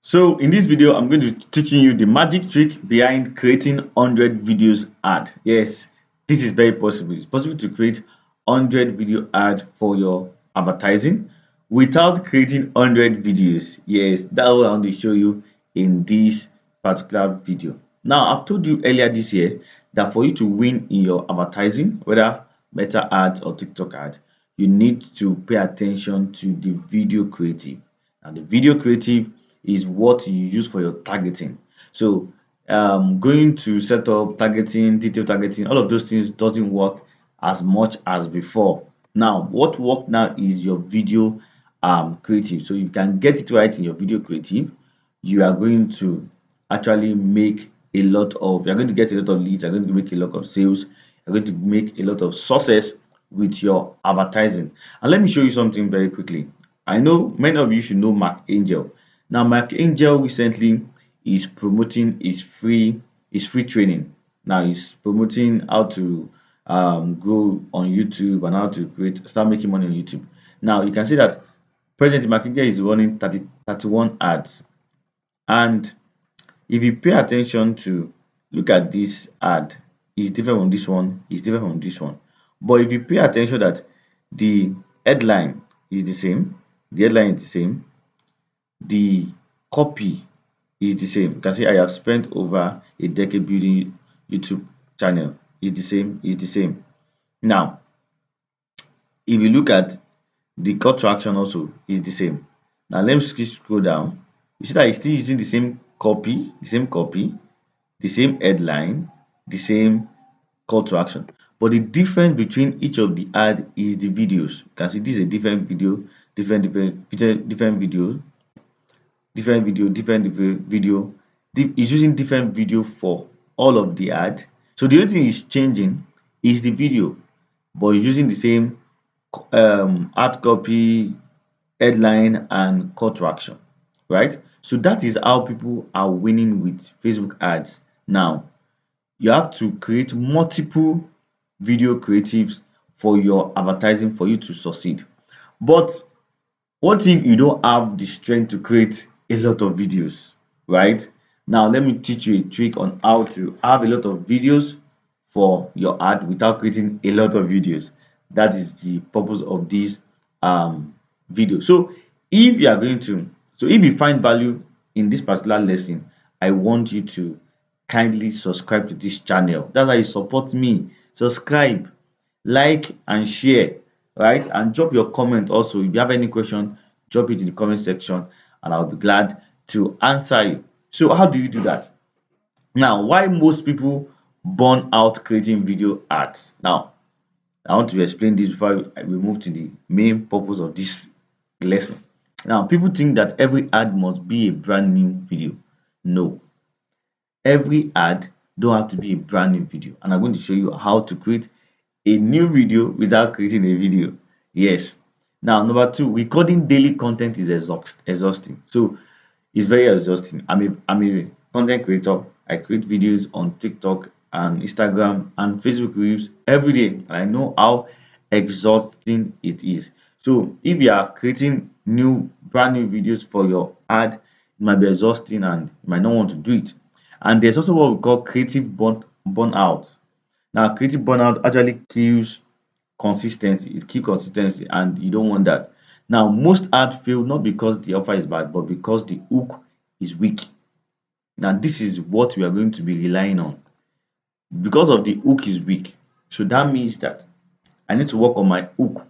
So in this video, I'm going to teaching you the magic trick behind creating 100 videos ad. Yes, this is very possible. It's possible to create 100 video ad for your advertising without creating 100 videos. Yes, that's what I want to show you in this particular video. Now, I've told you earlier this year that for you to win in your advertising, whether Meta ads or TikTok ad, you need to pay attention to the video creative. And the video creative is what you use for your targeting. So going to set up targeting, detail targeting, all of those things doesn't work as much as before. Now, what work now is your video creative. So you can get it right in your video creative. You are going to actually make a lot of, you're going to get a lot of leads, you're going to make a lot of sales, you're going to make a lot of success with your advertising. And let me show you something very quickly. I know many of you should know Mark Angel. Now, Mark Angel recently is promoting his free training. Now he's promoting how to grow on YouTube and how to start making money on YouTube. Now you can see that presently Mark Angel is running 31 ads, and if you pay attention to look at this ad, it's different from this one, it's different from this one. But if you pay attention that the headline is the same, the headline is the same, the copy is the same. You can see I have spent over a decade building YouTube channel. It's the same, it's the same. Now, if you look at the call to action also is the same. Now let me scroll down. You see that it's still using the same headline, the same call to action. But the difference between each of the ad is the videos. You can see this is a different video, different video, different video. It's using different video for all of the ad. So the only thing is changing is the video, but it's using the same ad copy, headline, and call to action, right? So that is how people are winning with Facebook ads. Now, you have to create multiple video creatives for your advertising for you to succeed. But what if you don't have the strength to create a lot of videos, right? Now, let me teach you a trick on how to have a lot of videos for your ad without creating a lot of videos. That is the purpose of this video. So, if you are going to, so if you find value in this particular lesson, I want you to kindly subscribe to this channel. That's how you support me. Subscribe, like, and share, right? And drop your comment also. If you have any question, drop it in the comment section and I'll be glad to answer you. So how do you do that? Now, why most people burn out creating video ads? Now, I want to explain this before we move to the main purpose of this lesson. Now, people think that every ad must be a brand new video. No, every ad don't have to be a brand new video, and I'm going to show you how to create a new video without creating a video. Yes. Now, number two, recording daily content is exhausting. So it's very exhausting. I'm a content creator. I create videos on TikTok and Instagram and Facebook Reels every day. And I know how exhausting it is. So if you are creating brand new videos for your ad, it might be exhausting and you might not want to do it. And there's also what we call creative burnout. Now, creative burnout actually kills consistency. It kills consistency, and you don't want that. Now, most ads fail not because the offer is bad, but because the hook is weak. Now, this is what we are going to be relying on. Because of the hook is weak, so that means that I need to work on my hook,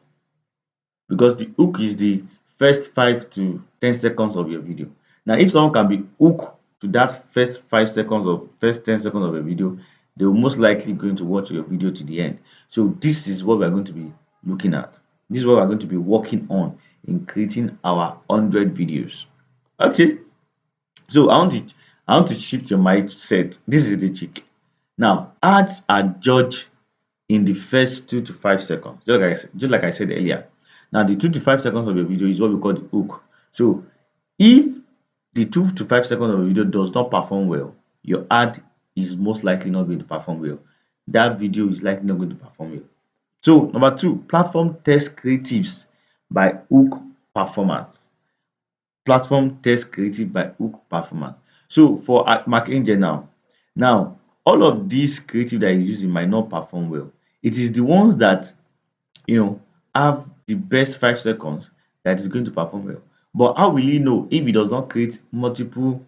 because the hook is the first 5 to 10 seconds of your video. Now, if someone can be hooked to that first 10 seconds of a video, they will most likely going to watch your video to the end. So this is what we are going to be looking at. This is what we are going to be working on in creating our 100 videos. Okay, so I want to shift your mindset. This is the trick. Now, ads are judged in the first 2 to 5 seconds, just like I said earlier. Now, the 2 to 5 seconds of your video is what we call the hook. So, if the 2 to 5 seconds of a video does not perform well, your ad is most likely not going to perform well. That video is likely not going to perform well. So, number two, platform test creatives by hook performance. platform test creative by hook performance. So for Mark Angel now all of these creative that he's using might not perform well. It is the ones that have the best 5 seconds that is going to perform well. But how will he know if he does not create multiple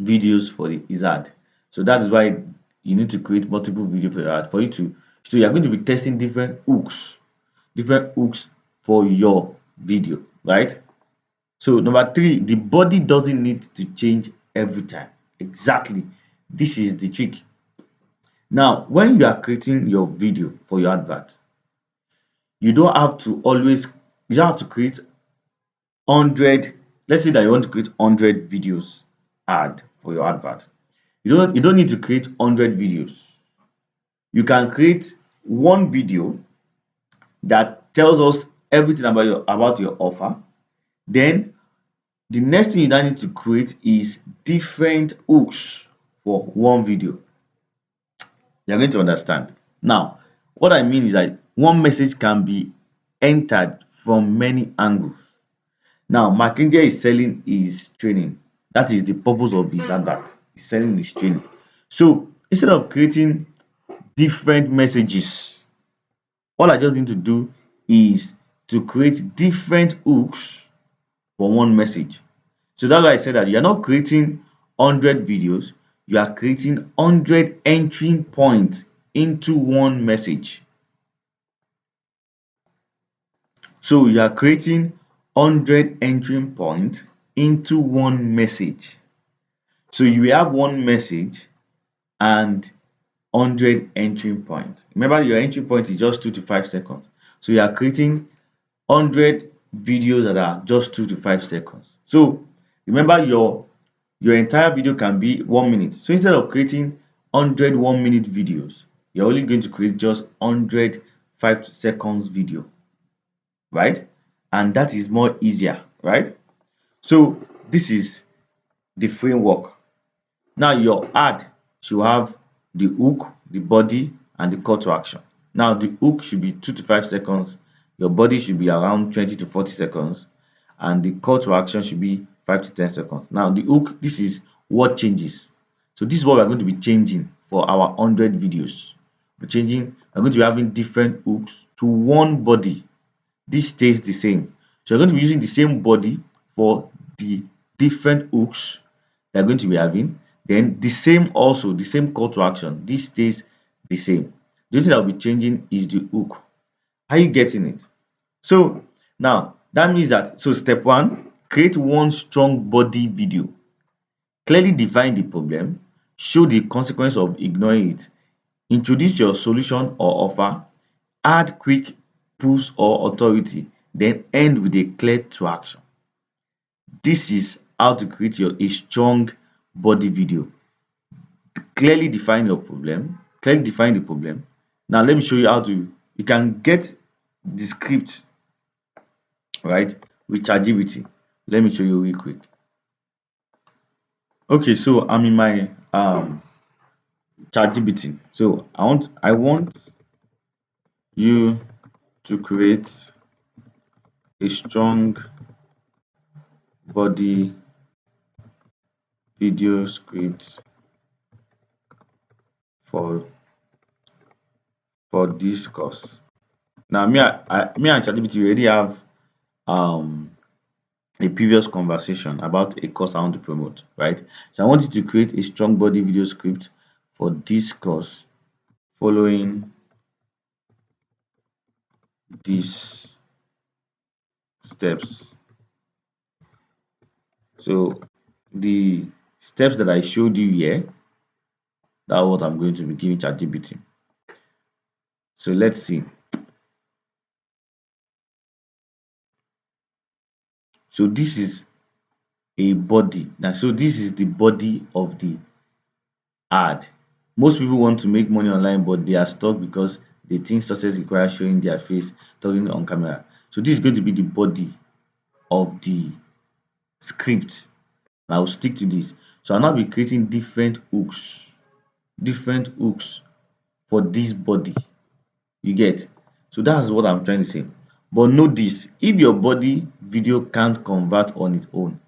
videos for his ad? So that is why you need to create multiple videos for your ad for you to, so you are going to be testing different hooks for your video, right? So number three, the body doesn't need to change every time. Exactly. This is the trick. Now, when you are creating your video for your advert, you don't have to always, you don't have to create 100. Let's say that you want to create 100 videos ad for your advert. You don't need to create 100 videos. You can create one video that tells us everything about your offer. Then the next thing you now need to create is different hooks for one video. You're going to understand. Now, what I mean is that one message can be entered from many angles. Now, McKinsey is selling his training. That is the purpose of his advert. He's selling his training. So instead of creating different messages, all I just need to do is to create different hooks for one message. So that's why I said that you're not creating 100 videos, you are creating 100 entry points into one message. So you are creating 100 entry points into one message. So you will have one message and 100 entry points. Remember, your entry point is just 2 to 5 seconds. So you are creating 100 videos that are just 2 to 5 seconds. So remember, your entire video can be 1 minute. So instead of creating 100 1-minute videos, you're only going to create just 100 5 seconds video, right? And that is more easier, right? So this is the framework. Now your ad should have the hook, the body, and the call to action. Now the hook should be 2 to 5 seconds, your body should be around 20 to 40 seconds, and the call to action should be 5 to 10 seconds. Now the hook, this is what changes. So this is what we're going to be changing for our 100 videos. We're going to be having different hooks to one body. This stays the same. So you're going to be using the same body for the different hooks that are going to be having. Then the same call to action. This stays the same. The only thing that will be changing is the hook. Are you getting it? So now that means that, so step one, create one strong body video. Clearly define the problem, show the consequence of ignoring it, introduce your solution or offer, add quick proofs or authority, then end with a clear to action. This is how to create a strong body video. Clearly define your problem, clearly define the problem. Now let me show you how to, you can get the script, right, with ChatGPT. Let me show you real quick. Okay, so I'm in my ChatGPT. So I want you to create a strong body video script for this course. Now me and ChatGPT already have um a previous conversation about a course I want to promote, right? So I want you to create a strong body video script for this course following these steps. So the steps that I showed you here, that's what I'm going to be giving ChatGPT. So let's see. So this is a body. Now, so this is the body of the ad. Most people want to make money online, but they are stuck because they think success requires showing their face, talking on camera. So this is going to be the body of the script. And I will stick to this. So I'll now be creating different hooks for this body. You get? So that's what I'm trying to say. But know this, if your body video can't convert on its own,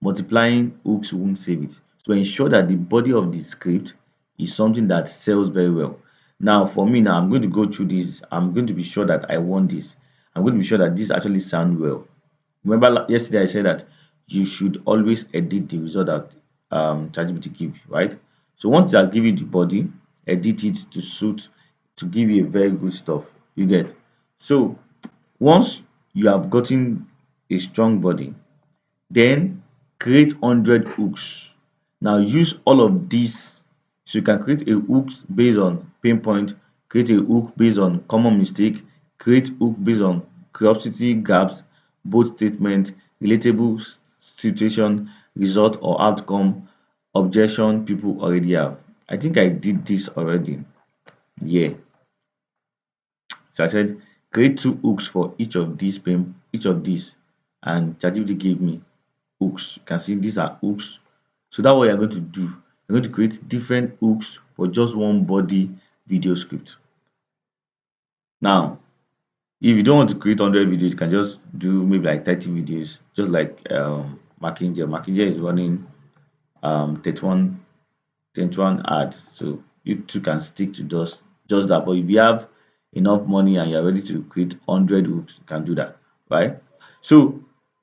multiplying hooks won't save it. So ensure that the body of the script is something that sells very well. Now for me now, I'm going to go through this. I'm going to be sure that I want this. I'm going to be sure that this actually sound well. Remember yesterday I said that you should always edit the result that ChatGPT give you, right? So once it has given you the body, edit it to suit to give you a very good stuff. You get. So once you have gotten a strong body, then create 100 hooks. Now use all of these. So you can create a hook based on pain point, create a hook based on common mistake, create hook based on curiosity gaps, both statement, relatable situation, result or outcome, objection people already have. I think I did this already. Yeah. So I said create two hooks for each of these, and ChatGPT gave me hooks. You can see these are hooks. So that's what you're going to do. You're going to create different hooks for just one body video script. Now, if you don't want to create 100 videos, you can just do maybe like 30 videos, just like Mackinger. Mackinger is running 31 ads. So you two can stick to just that. But if you have enough money and you're ready to create 100 hooks, you can do that, right? So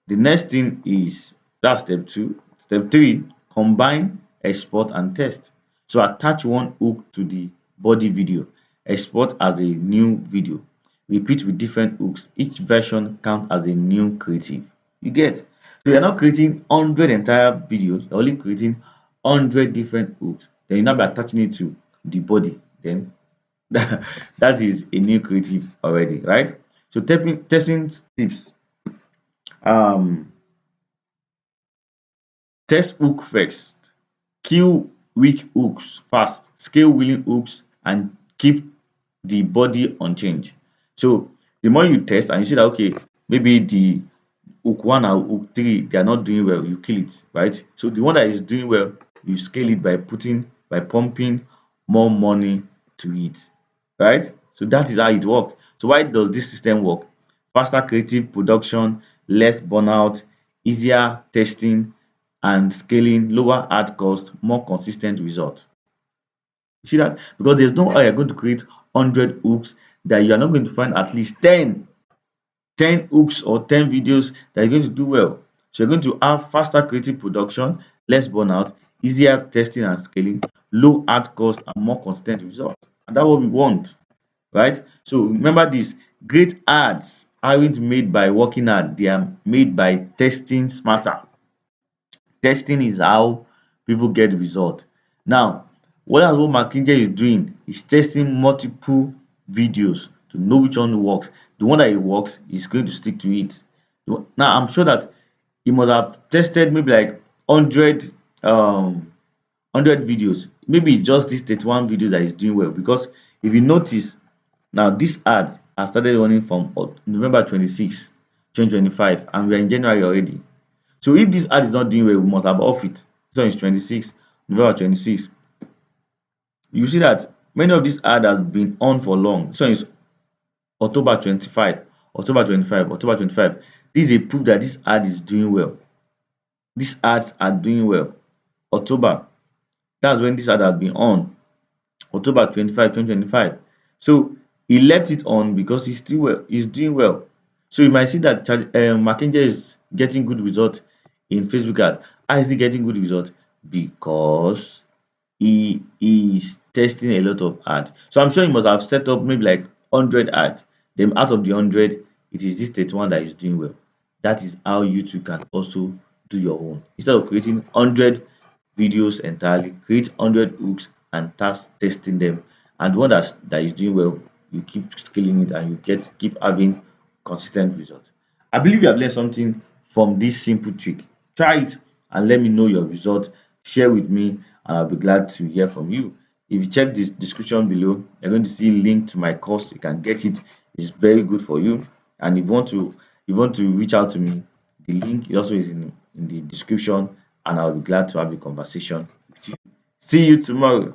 the next thing is that's step two. Step three, combine, export, and test. So attach one hook to the body video, export as a new video, repeat with different hooks. Each version count as a new creative. You get? So you're not creating 100 entire videos, you're only creating 100 different hooks. Then you now be attaching it to the body. Then that is a new creative already, right? So testing tips. Um, Test hook first. Kill weak hooks fast. Scale willing hooks and keep the body unchanged. So the more you test and you see that okay, maybe the hook one and hook three they are not doing well, you kill it, right? So the one that is doing well, you scale it by pumping more money to it, right? So that is how it works. So why does this system work? Faster creative production, less burnout, easier testing and scaling, lower ad cost, more consistent result. You see that? Because there's no way you're going to create 100 hooks that you are not going to find at least 10 hooks or 10 videos that are going to do well. So you're going to have faster creative production, less burnout, easier testing and scaling, low ad cost, and more consistent results. And that's what we want, right? So remember this, great ads aren't made by working hard, they are made by testing smarter. Testing is how people get result. Now, what McKinsey is doing is testing multiple videos to know which one works. The one that it works is going to stick to it. Now, I'm sure that he must have tested maybe like 100 100 videos. Maybe it's just this 31 videos that is doing well because if you notice now this ad has started running from November 26, 2025 and we are in January already. So if this ad is not doing well, we must have off it. This one is 26, November 26. You see that many of these ads have been on for long. This one is October 25, October 25, October 25. This is a proof that this ad is doing well. These ads are doing well. October, that's when this ad has been on. October 25, 2025. So he left it on because he's doing well. So you might see that Mackenzie is getting good result in Facebook ad. How is he getting good result? Because he is testing a lot of ads. So I'm sure he must have set up maybe like 100 ads. Then out of the 100, it is this 31 that is doing well. That is how you too can also do your own. Instead of creating 100 videos entirely, create 100 hooks and start testing them. And the one that is doing well, you keep scaling it and you keep having consistent results. I believe you have learned something from this simple trick. Try it and let me know your result. Share with me and I'll be glad to hear from you. If you check the description below, you're going to see a link to my course. You can get it. It's very good for you. And if you want to reach out to me, the link also is in the description and I'll be glad to have a conversation with you. See you tomorrow.